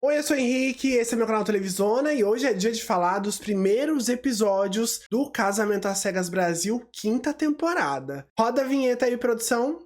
Oi, eu sou o Henrique, esse é meu canal Televisona e hoje é dia de falar dos primeiros episódios do Casamento às Cegas Brasil, 5ª temporada. Roda a vinheta aí, produção.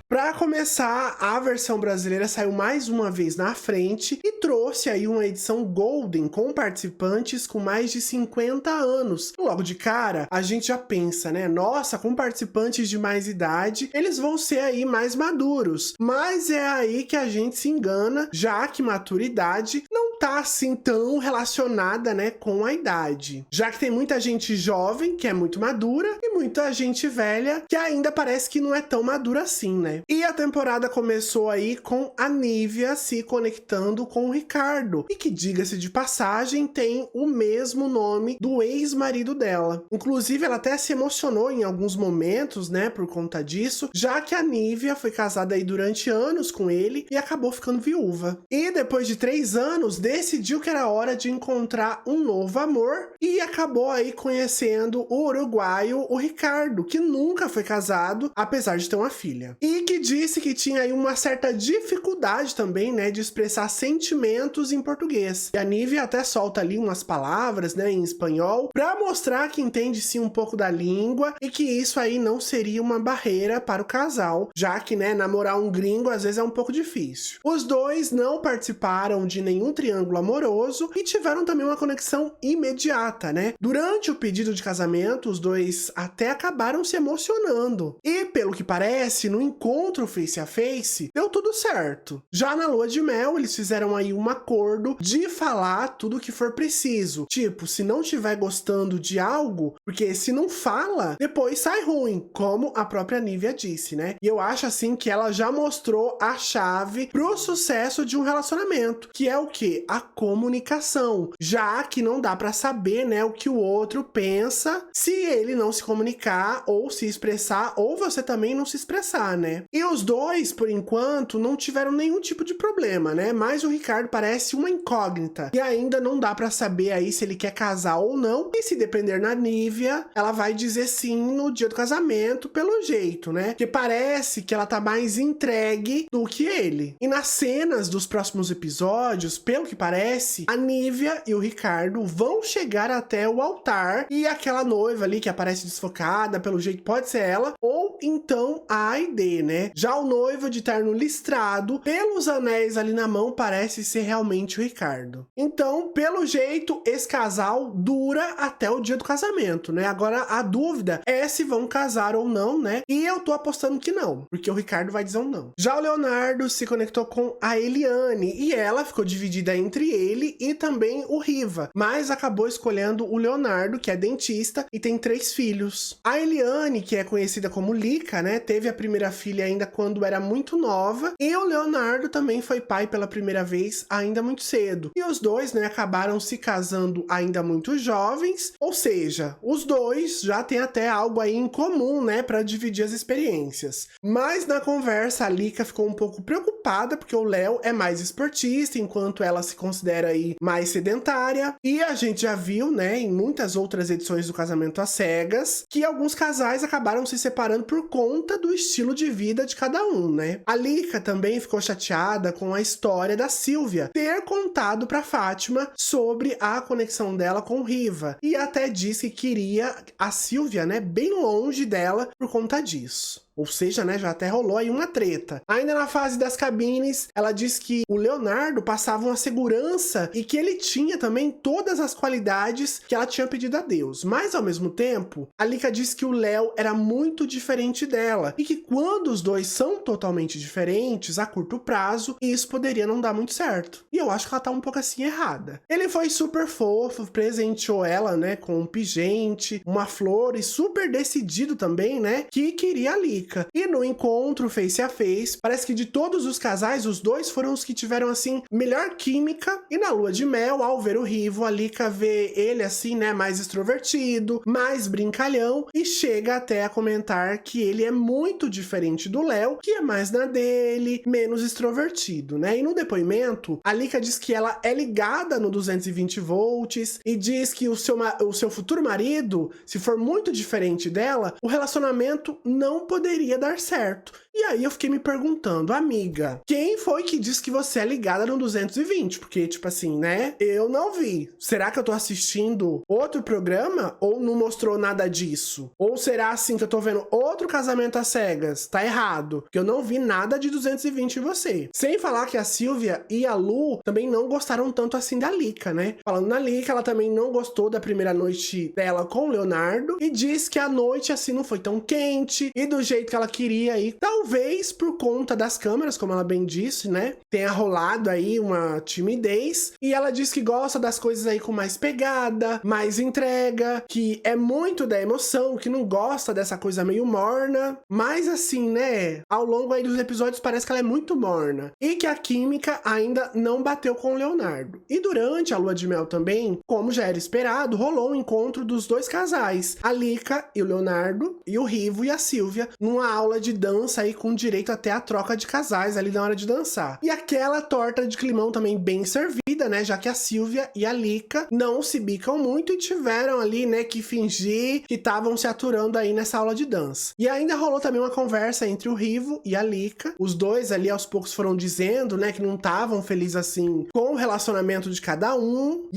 Pra começar, a versão brasileira saiu mais uma vez na frente e trouxe aí uma edição Golden com participantes com mais de 50 anos. Logo de cara, a gente já pensa, né? Nossa, com participantes de mais idade, eles vão ser aí mais maduros. Mas é aí que a gente se engana, já que maturidade não tá assim tão relacionada, né, com a idade. Já que tem muita gente jovem, que é muito madura, e muita gente velha, que ainda parece que não é tão madura assim, né? E a temporada começou aí com a Nívia se conectando com o Ricardo, e que, diga-se de passagem, tem o mesmo nome do ex-marido dela. Inclusive, ela até se emocionou em alguns momentos, né, por conta disso, já que a Nívia foi casada aí durante anos com ele e acabou ficando viúva. E depois de 3 anos, decidiu que era hora de encontrar um novo amor e acabou aí conhecendo o uruguaio, o Ricardo, que nunca foi casado, apesar de ter uma filha. E que disse que tinha aí uma certa dificuldade também, né, de expressar sentimentos em português. E a Nívia até solta ali umas palavras, né, em espanhol, pra mostrar que entende sim um pouco da língua e que isso aí não seria uma barreira para o casal, já que, né, namorar um gringo às vezes é um pouco difícil. Os dois não participaram de nenhum triângulo amoroso e tiveram também uma conexão imediata, né? Durante o pedido de casamento, os dois até acabaram se emocionando. E, pelo que parece, no encontro face a face, deu tudo certo. Já na lua de mel, eles fizeram aí um acordo de falar tudo o que for preciso. Tipo, se não estiver gostando de algo, porque se não fala, depois sai ruim, como a própria Nívia disse, né? E eu acho assim que ela já mostrou a chave pro sucesso de um relacionamento, que é o quê? A comunicação. Já que não dá pra saber, né, o que o outro pensa se ele não se comunicar ou se expressar, ou você também não se expressar, né? E os dois, por enquanto, não tiveram nenhum tipo de problema, né? Mas o Ricardo parece uma incógnita. E ainda não dá pra saber aí se ele quer casar ou não. E se depender da Nívia, ela vai dizer sim no dia do casamento, pelo jeito, né? Porque parece que ela tá mais entregue do que ele. E nas cenas dos próximos episódios, pelo que parece, a Nívia e o Ricardo vão chegar até o altar e aquela noiva ali que aparece desfocada, pelo jeito pode ser ela, ou então a Aide, né? Já o noivo de terno listrado, pelos anéis ali na mão, parece ser realmente o Ricardo. Então, pelo jeito, esse casal dura até o dia do casamento, né? Agora, a dúvida é se vão casar ou não, né? E eu tô apostando que não, porque o Ricardo vai dizer um não. Já o Leonardo se conectou com a Eliane, e ela ficou dividida entre ele e também o Riva, mas acabou escolhendo o Leonardo, que é dentista e tem 3 filhos. A Eliane, que é conhecida como Lica, né? Teve a primeira filha ainda quando era muito nova, e o Leonardo também foi pai pela primeira vez ainda muito cedo. E os dois, né, acabaram se casando ainda muito jovens, ou seja, os dois já têm até algo aí em comum, né, para dividir as experiências. Mas na conversa a Lica ficou um pouco preocupada porque o Léo é mais esportista, enquanto ela se considera aí mais sedentária. E a gente já viu, né, em muitas outras edições do Casamento às Cegas, que alguns casais acabaram se separando por conta do estilo de vida de cada um, né? A Lica também ficou chateada com a história da Silvia ter contado pra Fátima sobre a conexão dela com o Riva, e até disse que queria a Silvia, né, bem longe dela por conta disso. Ou seja, né, já até rolou aí uma treta. Ainda na fase das cabines, ela diz que o Leonardo passava uma segurança e que ele tinha também todas as qualidades que ela tinha pedido a Deus. Mas, ao mesmo tempo, a Lica diz que o Léo era muito diferente dela e que quando os dois são totalmente diferentes, a curto prazo, isso poderia não dar muito certo. E eu acho que ela tá um pouco assim errada. Ele foi super fofo, presenteou ela, né, com um pingente, uma flor e super decidido também, né, que queria a Lica. E no encontro face a face, parece que de todos os casais, os dois foram os que tiveram, assim, melhor química. E na lua de mel, ao ver o Rivo, a Lica vê ele, assim, né, mais extrovertido, mais brincalhão, e chega até a comentar que ele é muito diferente do Léo, que é mais na dele, menos extrovertido, né? E no depoimento, a Lica diz que ela é ligada no 220 volts e diz que o seu futuro marido, se for muito diferente dela, o relacionamento não poderia dar certo. E aí eu fiquei me perguntando, amiga, quem foi que disse que você é ligada no 220? Porque, tipo assim, né, eu não vi. Será que eu tô assistindo outro programa ou não mostrou nada disso? Ou será assim que eu tô vendo outro Casamento às Cegas? Tá errado, porque eu não vi nada de 220 em você. Sem falar que a Silvia e a Lu também não gostaram tanto assim da Lica, né? Falando na Lica, ela também não gostou da primeira noite dela com o Leonardo e diz que a noite assim não foi tão quente e do jeito que ela queria aí. Talvez por conta das câmeras, como ela bem disse, né? Tenha rolado aí uma timidez e ela diz que gosta das coisas aí com mais pegada, mais entrega, que é muito da emoção, que não gosta dessa coisa meio morna, mas assim, né? Ao longo aí dos episódios parece que ela é muito morna e que a química ainda não bateu com o Leonardo. E durante a lua de mel também, como já era esperado, rolou um encontro dos dois casais, a Lica e o Leonardo, e o Rivo e a Silvia, numa aula de dança aí com direito até a troca de casais ali na hora de dançar. E aquela torta de climão também bem servida, né, já que a Silvia e a Lica não se bicam muito e tiveram ali, né, que fingir que estavam se aturando aí nessa aula de dança. E ainda rolou também uma conversa entre o Rivo e a Lica. Os dois ali aos poucos foram dizendo, né, que não estavam felizes assim com o relacionamento de cada um.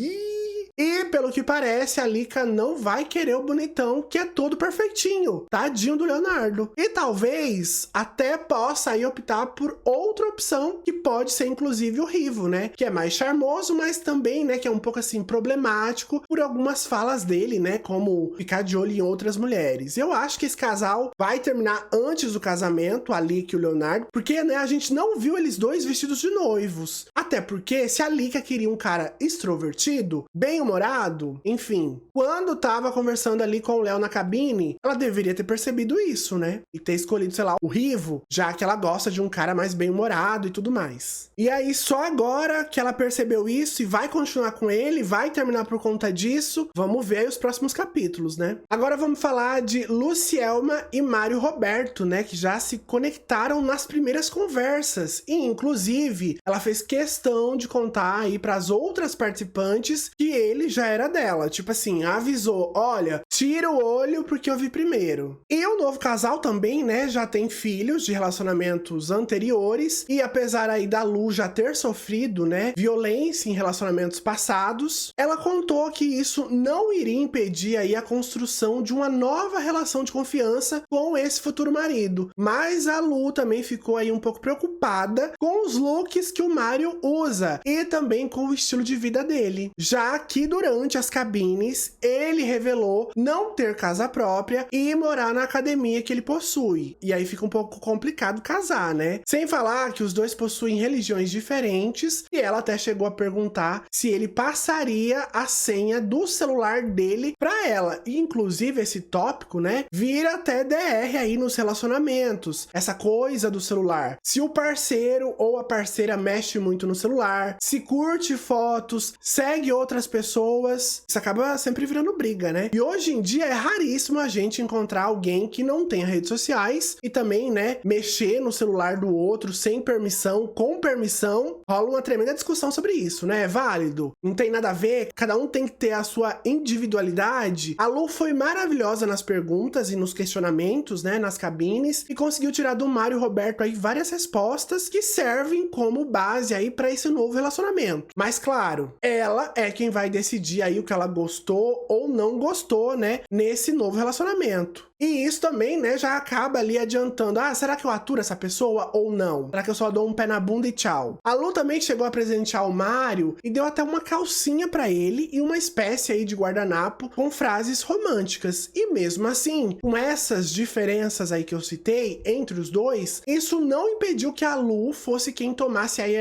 E, pelo que parece, a Lica não vai querer o bonitão, que é todo perfeitinho. Tadinho do Leonardo. E talvez até possa aí optar por outra opção, que pode ser inclusive o Rivo, né? Que é mais charmoso, mas também, né, que é um pouco assim problemático por algumas falas dele, né? Como ficar de olho em outras mulheres. Eu acho que esse casal vai terminar antes do casamento, a Lica e o Leonardo, porque, né, a gente não viu eles dois vestidos de noivos. Até porque, se a Lica queria um cara extrovertido, bem humorado, enfim, quando tava conversando ali com o Léo na cabine, ela deveria ter percebido isso, né? E ter escolhido, sei lá, o Rivo, já que ela gosta de um cara mais bem-humorado e tudo mais. E aí, só agora que ela percebeu isso e vai continuar com ele, vai terminar por conta disso, vamos ver aí os próximos capítulos, né? Agora vamos falar de Lucielma e Mário Roberto, né? Que já se conectaram nas primeiras conversas. E, inclusive, ela fez questão de contar aí pras outras participantes que ele já era dela, tipo assim, avisou, olha, tira o olho porque eu vi primeiro. E o novo casal também, né, já tem filhos de relacionamentos anteriores e apesar aí da Lu já ter sofrido, né, violência em relacionamentos passados, ela contou que isso não iria impedir aí a construção de uma nova relação de confiança com esse futuro marido. Mas a Lu também ficou aí um pouco preocupada com os looks que o Mário usa e também com o estilo de vida dele, já que durante as cabines ele revelou não ter casa própria e morar na academia que ele possui. E aí fica um pouco complicado casar, né? Sem falar que os dois possuem religiões diferentes e ela até chegou a perguntar se ele passaria a senha do celular dele pra ela. E inclusive esse tópico, né, vira até DR aí nos relacionamentos. Essa coisa do celular. Se o parceiro ou a parceira mexe muito no celular, se curte fotos, segue outras pessoas, isso acaba sempre virando briga, né? E hoje em dia é raríssimo a gente encontrar alguém que não tenha redes sociais e também, né, mexer no celular do outro sem permissão, com permissão. Rola uma tremenda discussão sobre isso, né? É válido? Não tem nada a ver? Cada um tem que ter a sua individualidade? A Lu foi maravilhosa nas perguntas e nos questionamentos, né, nas cabines e conseguiu tirar do Mário Roberto aí várias respostas que servem como base aí para esse novo relacionamento. Mas claro, ela é quem vai decidir aí o que ela gostou ou não gostou, né, nesse novo relacionamento. E isso também, né, já acaba ali adiantando, será que eu aturo essa pessoa ou não? Será que eu só dou um pé na bunda e tchau? A Lu também chegou a presentear o Mário e deu até uma calcinha pra ele e uma espécie aí de guardanapo com frases românticas. E mesmo assim, com essas diferenças aí que eu citei entre os dois, isso não impediu que a Lu fosse quem tomasse aí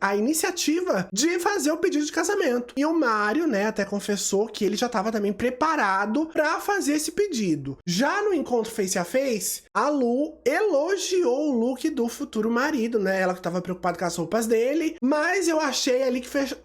a iniciativa de fazer o pedido de casamento. E o Mário, né, até confessou que ele já estava também preparado pra fazer esse pedido. Já no encontro face a face, a Lu elogiou o look do futuro marido, né? Ela que tava preocupada com as roupas dele, mas eu achei ali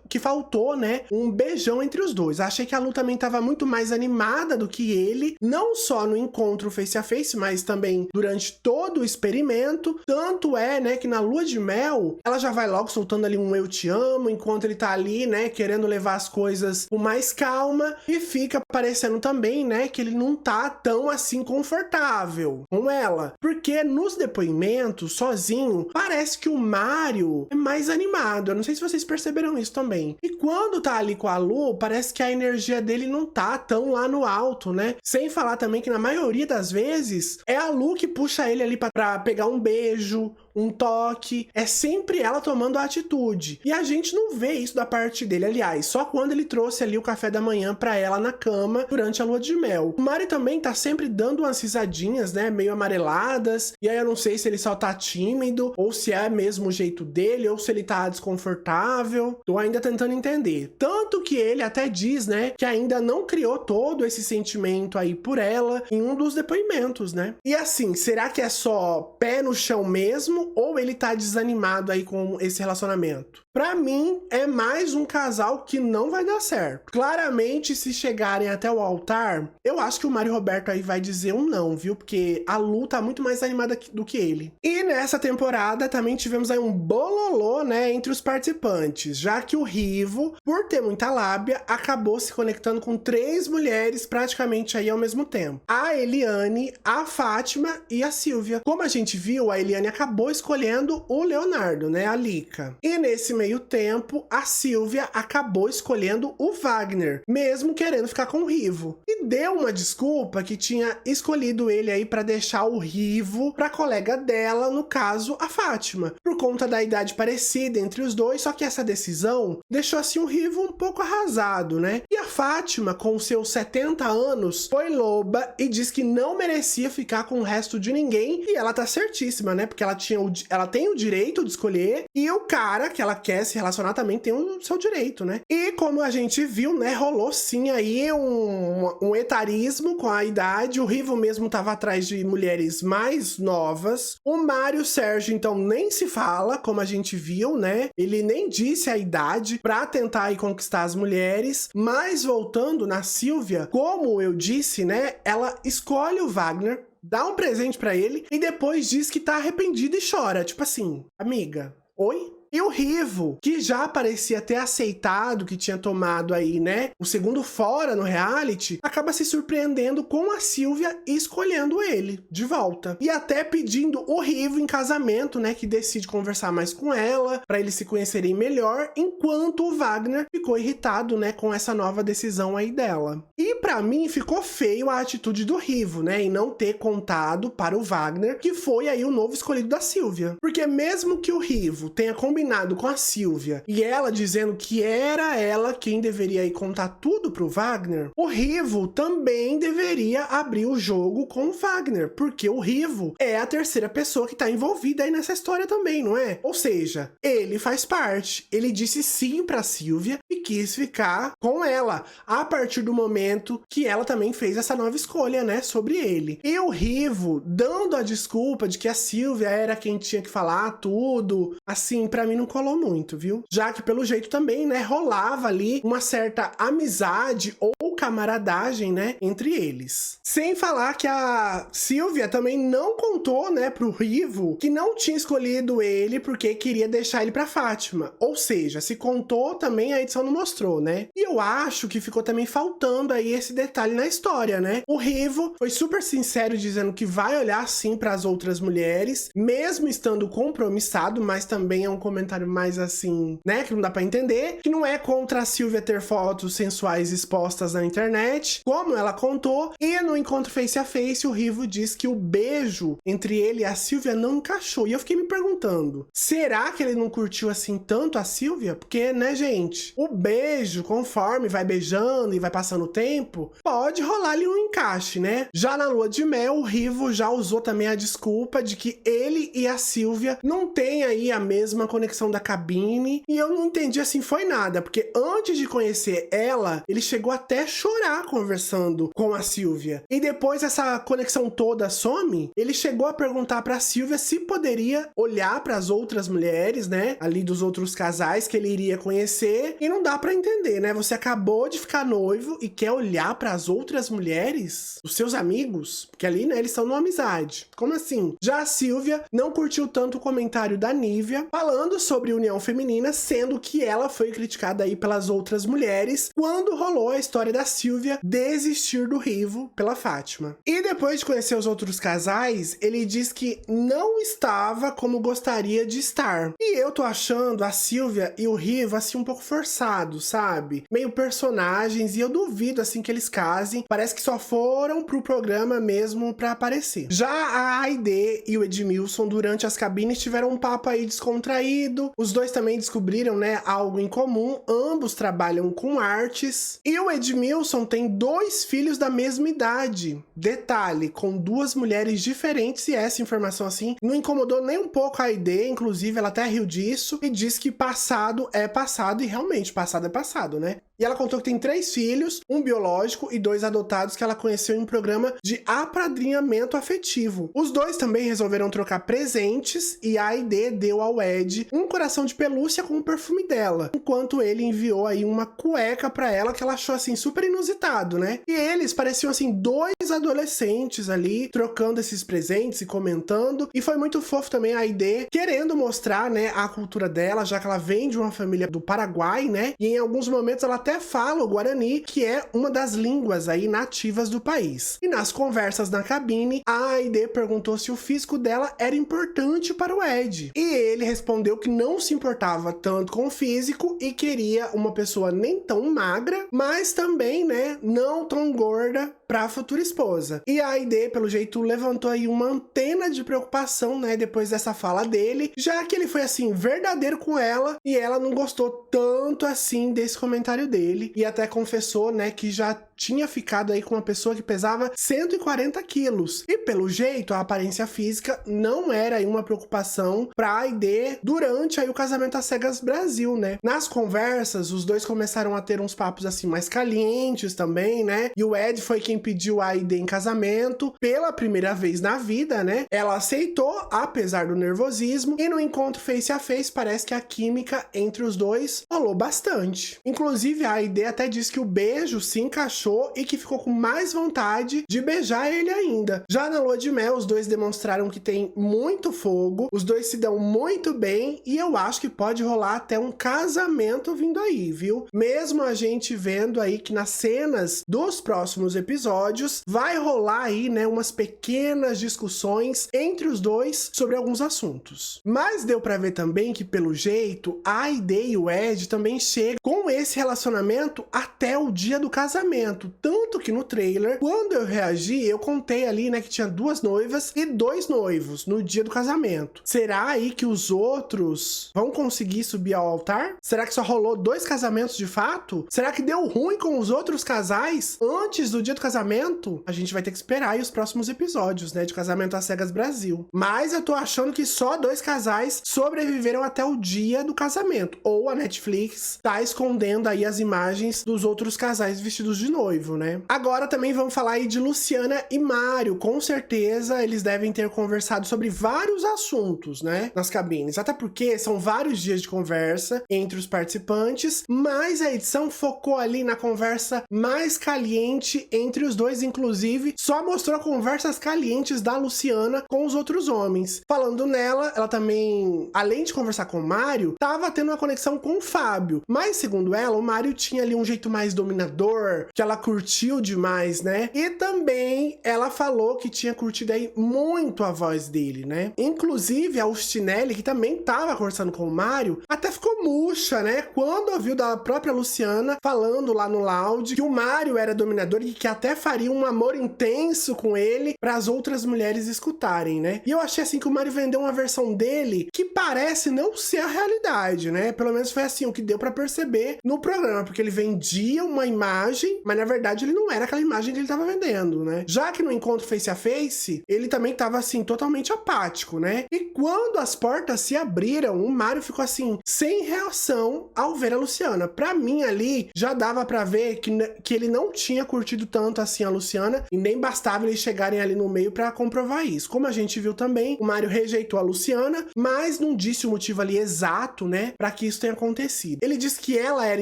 que faltou, né, um beijão entre os dois. Achei que a Lu também tava muito mais animada do que ele, não só no encontro face a face, mas também durante todo o experimento. Tanto é, né, que na lua de mel, ela já vai logo soltando ali um eu te amo, enquanto ele tá ali, né, querendo levar as coisas com mais calma, e fica parecendo também, né, que ele não tá tão assim confortável com ela. Porque nos depoimentos, sozinho, parece que o Mário é mais animado. Eu não sei se vocês perceberam isso também. E quando tá ali com a Lu, parece que a energia dele não tá tão lá no alto, né? Sem falar também que na maioria das vezes é a Lu que puxa ele ali pra pegar um beijo, um toque, é sempre ela tomando a atitude. E a gente não vê isso da parte dele, aliás, só quando ele trouxe ali o café da manhã pra ela na cama durante a lua de mel. O Mário também tá sempre dando umas risadinhas, né, meio amareladas, e aí eu não sei se ele só tá tímido, ou se é mesmo o jeito dele, ou se ele tá desconfortável. Tô ainda tentando entender. Tanto que ele até diz, né, que ainda não criou todo esse sentimento aí por ela em um dos depoimentos, né? E assim, será que é só pé no chão mesmo? Ou ele tá desanimado aí com esse relacionamento? Pra mim, é mais um casal que não vai dar certo. Claramente, se chegarem até o altar, eu acho que o Mário Roberto aí vai dizer um não, viu? Porque a Lu tá muito mais animada do que ele. E nessa temporada também tivemos aí um bololô, né, entre os participantes, já que o Rivo, por ter muita lábia, acabou se conectando com 3 mulheres praticamente aí ao mesmo tempo. A Eliane, a Fátima e a Silvia. Como a gente viu, a Eliane acabou escolhendo o Leonardo, né, a Lica. E nesse meio tempo, a Silvia acabou escolhendo o Wagner, mesmo querendo ficar com o Rivo. E deu uma desculpa que tinha escolhido ele aí pra deixar o Rivo pra colega dela, no caso, a Fátima, por conta da idade parecida entre os dois, só que essa decisão deixou assim o Rivo um pouco arrasado, né? E a Fátima, com seus 70 anos, foi loba e disse que não merecia ficar com o resto de ninguém, e ela tá certíssima, né? Porque ela tem o direito de escolher, e o cara que ela quer se relacionar também tem o seu direito, né? E como a gente viu, né, rolou sim aí um etarismo com a idade, o Rivo mesmo tava atrás de mulheres mais novas, o Mário Sérgio então nem se fala, como a gente viu, né? Ele nem disse a idade pra tentar aí conquistar as mulheres, mas voltando na Silvia, como eu disse, né, ela escolhe o Wagner, dá um presente pra ele e depois diz que tá arrependida e chora, tipo assim, amiga, oi? E o Rivo, que já parecia ter aceitado que tinha tomado aí, né, o segundo fora no reality, acaba se surpreendendo com a Silvia e escolhendo ele de volta. E até pedindo o Rivo em casamento, né, que decide conversar mais com ela, pra eles se conhecerem melhor, enquanto o Wagner ficou irritado, né, com essa nova decisão aí dela. E pra mim ficou feio a atitude do Rivo, né, em não ter contado para o Wagner que foi aí o novo escolhido da Silvia. Porque mesmo que o Rivo tenha combinado com a Silvia e ela dizendo que era ela quem deveria aí contar tudo pro Wagner, o Rivo também deveria abrir o jogo com o Wagner, porque o Rivo é a terceira pessoa que tá envolvida aí nessa história também, não é? Ou seja, ele faz parte, ele disse sim pra Silvia e quis ficar com ela, a partir do momento que ela também fez essa nova escolha, né, sobre ele. E o Rivo dando a desculpa de que a Silvia era quem tinha que falar tudo, assim, pra mim não colou muito, viu? Já que pelo jeito também, né, rolava ali uma certa amizade ou camaradagem, né, entre eles. Sem falar que a Silvia também não contou, né, pro Rivo que não tinha escolhido ele porque queria deixar ele pra Fátima. Ou seja, se contou também a edição não mostrou, né? E eu acho que ficou também faltando aí esse detalhe na história, né? O Rivo foi super sincero dizendo que vai olhar sim para as outras mulheres, mesmo estando compromissado, mas também é um comentário mais assim, né, que não dá pra entender, que não é contra a Silvia ter fotos sensuais expostas na internet, como ela contou, e no encontro face a face o Rivo diz que o beijo entre ele e a Silvia não encaixou. E eu fiquei me perguntando, será que ele não curtiu assim tanto a Silvia? Porque, né, gente, o beijo, conforme vai beijando e vai passando o tempo, pode rolar ali um encaixe, né? Já na lua de mel, o Rivo já usou também a desculpa de que ele e a Silvia não têm aí a mesma conexão da cabine, e eu não entendi assim, foi nada, porque antes de conhecer ela, ele chegou até a chorar conversando com a Silvia. E depois essa conexão toda some, ele chegou a perguntar pra Silvia se poderia olhar para as outras mulheres, né, ali dos outros casais que ele iria conhecer, e não dá pra entender, né? Você acabou de ficar noivo e quer olhar para as outras mulheres, os seus amigos, porque ali, né, eles estão numa amizade. Como assim? Já a Silvia não curtiu tanto o comentário da Nívia, falando falando sobre união feminina, sendo que ela foi criticada aí pelas outras mulheres quando rolou a história da Silvia desistir do Rivo pela Fátima. E depois de conhecer os outros casais, ele diz que não estava como gostaria de estar. E eu tô achando a Silvia e o Rivo assim um pouco forçados, sabe? Meio personagens, e eu duvido assim que eles casem. Parece que só foram pro programa mesmo pra aparecer. Já a Aide e o Edmilson durante as cabines tiveram um papo aí descontraído. Os dois também descobriram, né, algo em comum. Ambos trabalham com artes. E o Edmilson tem 2 filhos da mesma idade. Detalhe, com 2 mulheres diferentes, e essa informação assim não incomodou nem um pouco a Aide, inclusive ela até riu disso e disse que passado é passado, e realmente passado é passado, né? E ela contou que tem 3 filhos, um biológico e 2 adotados que ela conheceu em um programa de apadrinhamento afetivo. Os dois também resolveram trocar presentes e a Aide deu ao Ed um coração de pelúcia com o perfume dela, enquanto ele enviou aí uma cueca pra ela que ela achou assim super inusitado, né? E eles pareciam assim 2 adolescentes ali trocando esses presentes e comentando, e foi muito fofo também a Aide querendo mostrar, né, a cultura dela, já que ela vem de uma família do Paraguai, né? E em alguns momentos ela até fala o Guarani, que é uma das línguas aí nativas do país. E nas conversas na cabine, a Aide perguntou se o físico dela era importante para o Ed. E ele respondeu que não se importava tanto com o físico e queria uma pessoa nem tão magra, mas também, né, não tão gorda para a futura esposa. E a Aide, pelo jeito, levantou aí uma antena de preocupação, né, depois dessa fala dele, já que ele foi assim verdadeiro com ela e ela não gostou tanto assim desse comentário dele, e até confessou, né, que já tinha ficado aí com uma pessoa que pesava 140 quilos. E pelo jeito, a aparência física não era aí uma preocupação pra Aide durante aí o Casamento às Cegas Brasil, né? Nas conversas, os dois começaram a ter uns papos assim mais calientes também, né? E o Ed foi quem pediu a Aide em casamento pela primeira vez na vida, né? Ela aceitou, apesar do nervosismo, e no encontro face a face parece que a química entre os dois rolou bastante. Inclusive, a Aide até disse que o beijo se encaixou e que ficou com mais vontade de beijar ele ainda. Já na lua de mel, os dois demonstraram que tem muito fogo, os dois se dão muito bem, e eu acho que pode rolar até um casamento vindo aí, viu? Mesmo a gente vendo aí que nas cenas dos próximos episódios vai rolar aí, né, umas pequenas discussões entre os dois sobre alguns assuntos. Mas deu pra ver também que, pelo jeito, a Aide e o Ed também chegam com esse relacionamento até o dia do casamento. Tanto que no trailer, quando eu reagi, eu contei ali, né, que tinha 2 noivas e 2 noivos no dia do casamento. Será aí que os outros vão conseguir subir ao altar? Será que só rolou 2 casamentos de fato? Será que deu ruim com os outros casais antes do dia do casamento? A gente vai ter que esperar aí os próximos episódios, né, de Casamento às Cegas Brasil. Mas eu tô achando que só 2 casais sobreviveram até o dia do casamento. Ou a Netflix tá escondendo aí as imagens dos outros casais vestidos de noivo, né? Agora também vamos falar aí de Luciana e Mário. Com certeza eles devem ter conversado sobre vários assuntos, né, nas cabines. Até porque são vários dias de conversa entre os participantes, mas a edição focou ali na conversa mais caliente entre os dois, inclusive só mostrou conversas calientes da Luciana com os outros homens. Falando nela, ela também, além de conversar com o Mário, tava tendo uma conexão com o Fábio. Mas segundo ela, o Mário tinha ali um jeito mais dominador, que ela curtiu demais, né? E também ela falou que tinha curtido aí muito a voz dele, né? Inclusive a Ustinelli, que também tava conversando com o Mário, até ficou murcha, né? Quando ouviu da própria Luciana falando lá no lounge que o Mário era dominador e que até faria um amor intenso com ele para as outras mulheres escutarem, né? E eu achei assim que o Mário vendeu uma versão dele que parece não ser a realidade, né? Pelo menos foi assim o que deu para perceber no programa, porque ele vendia uma imagem, mas na verdade ele não era aquela imagem que ele tava vendendo, né? Já que no encontro face a face, ele também tava assim totalmente apático, né? E quando as portas se abriram, o Mário ficou assim sem reação ao ver a Luciana. Pra mim ali já dava pra ver que ele não tinha curtido tanto assim a Luciana, e nem bastava eles chegarem ali no meio pra comprovar isso. Como a gente viu também, o Mário rejeitou a Luciana, mas não disse o motivo ali exato, né, pra que isso tenha acontecido. Ele disse que ela era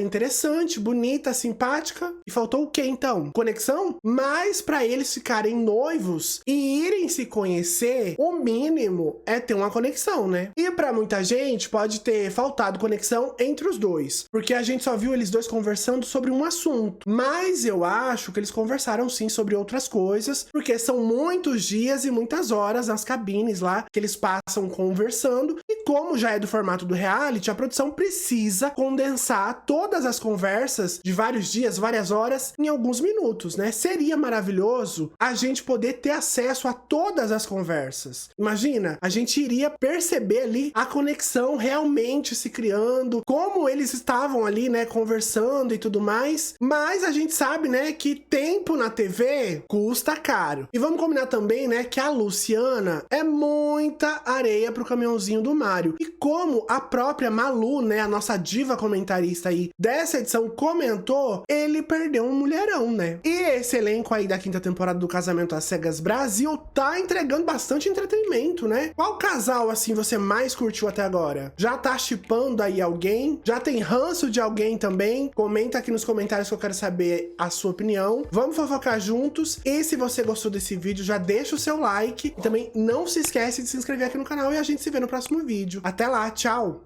interessante, bonita, simpática. E faltou o quê, então? Conexão? Mas pra eles ficarem noivos e irem se conhecer, o mínimo é ter uma conexão, né? E pra muita gente pode ter faltado conexão entre os dois, porque a gente só viu eles dois conversando sobre um assunto. Mas eu acho que eles conversaram sim sobre outras coisas, porque são muitos dias e muitas horas nas cabines lá que eles passam conversando. E como já é do formato do reality, a produção precisa condensar todas as conversas de vários dias, várias horas, em alguns minutos, né? Seria maravilhoso a gente poder ter acesso a todas as conversas. Imagina, a gente iria perceber ali a conexão realmente se criando, como eles estavam ali, né, conversando e tudo mais. Mas a gente sabe, né, que tempo na TV custa caro. E vamos combinar também, né, que a Luciana é muita areia pro caminhãozinho do Mário. E como a própria Malu, né, a nossa diva comentarista aí dessa edição comentou, ele perdeu um mulherão, né? E esse elenco aí da quinta temporada do Casamento às Cegas Brasil tá entregando bastante entretenimento, né? Qual casal, assim, você mais curtiu até agora? Já tá shippando aí alguém? Já tem ranço de alguém também? Comenta aqui nos comentários que eu quero saber a sua opinião. Vamos fofocar juntos. E se você gostou desse vídeo, já deixa o seu like. E também não se esquece de se inscrever aqui no canal e a gente se vê no próximo vídeo. Até lá, tchau!